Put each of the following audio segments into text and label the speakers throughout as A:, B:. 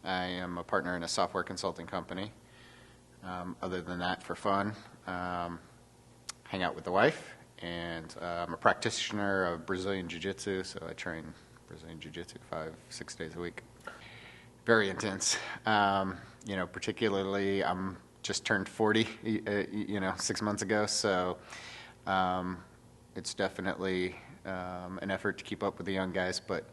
A: I am a partner in a software consulting company. Other than that, for fun, hang out with the wife, and I'm a practitioner of Brazilian Jiu-Jitsu, so I train Brazilian Jiu-Jitsu 5-6 days a week. Very intense. Particularly I'm just turned 40, 6 months ago, so it's definitely an effort to keep up with the young guys, but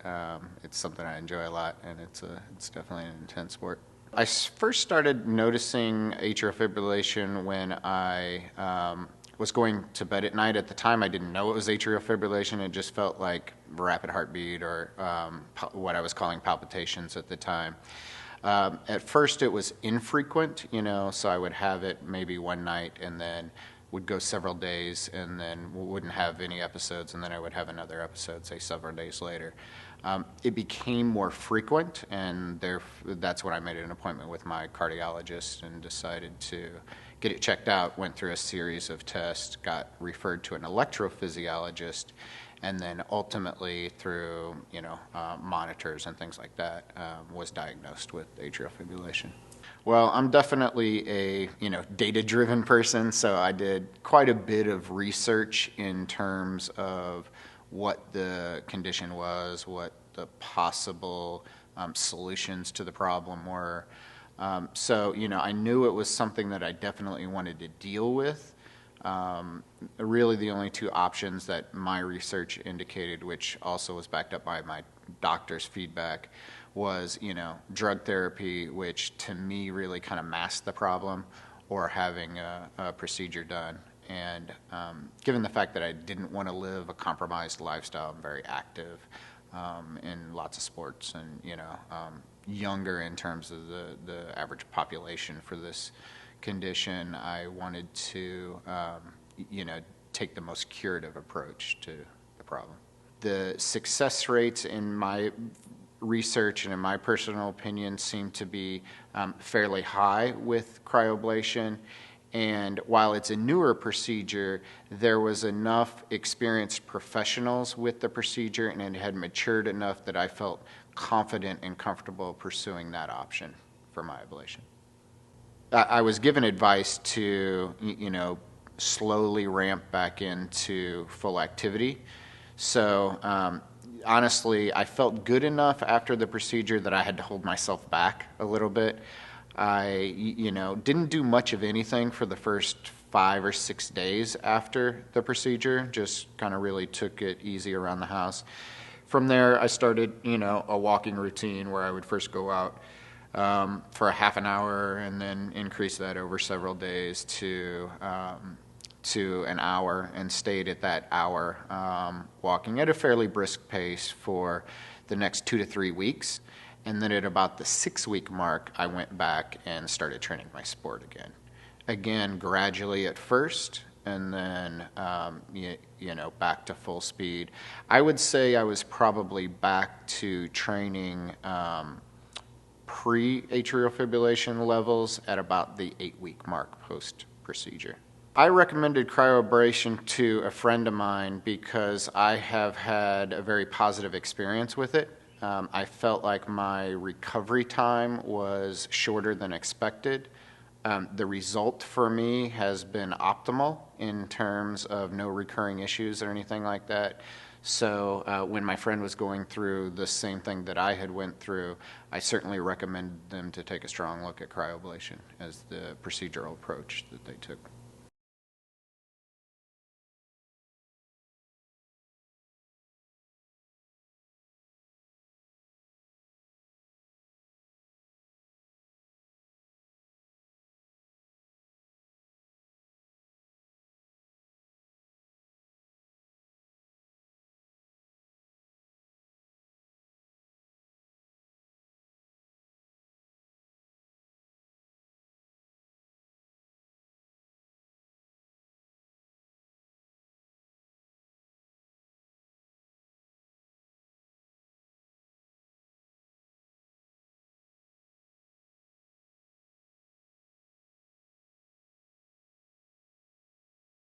A: it's something I enjoy a lot, and it's definitely an intense sport. I first started noticing atrial fibrillation when I was going to bed at night. At the time, I didn't know it was atrial fibrillation. It just felt like rapid heartbeat or what I was calling palpitations at the time. At first, it was infrequent, so I would have it maybe one night and then would go several days and then wouldn't have any episodes, and then I would have another episode, say, several days later. It became more frequent, and that's when I made an appointment with my cardiologist and decided to get it checked out, went through a series of tests, got referred to an electrophysiologist, and then ultimately through monitors and things like that was diagnosed with atrial fibrillation. Well, I'm definitely a data-driven person, so I did quite a bit of research in terms of what the condition was, what the possible solutions to the problem were. So I knew it was something that I definitely wanted to deal with. Really the only two options that my research indicated, which also was backed up by my doctor's feedback, was drug therapy, which to me really kind of masked the problem, or having a procedure done. And given the fact that I didn't want to live a compromised lifestyle, I'm very active in lots of sports, and younger in terms of the average population for this condition, I wanted to take the most curative approach to the problem. The success rates in my research and in my personal opinion seem to be fairly high with cryoablation. And while it's a newer procedure, there was enough experienced professionals with the procedure, and it had matured enough that I felt confident and comfortable pursuing that option for my ablation. I was given advice to, slowly ramp back into full activity. So honestly, I felt good enough after the procedure that I had to hold myself back a little bit. I, didn't do much of anything for the first 5 or 6 days after the procedure, just kind of really took it easy around the house. From there, I started, a walking routine where I would first go out for a half an hour and then increase that over several days to an hour, and stayed at that hour walking at a fairly brisk pace for the next 2 to 3 weeks. And then at about the 6-week mark, I went back and started training my sport again. Again, gradually at first, and then, back to full speed. I would say I was probably back to training pre-atrial fibrillation levels at about the 8-week mark post-procedure. I recommended cryoablation to a friend of mine because I have had a very positive experience with it. I felt like my recovery time was shorter than expected. The result for me has been optimal in terms of no recurring issues or anything like that. So when my friend was going through the same thing that I had went through, I certainly recommended them to take a strong look at cryoablation as the procedural approach that they took.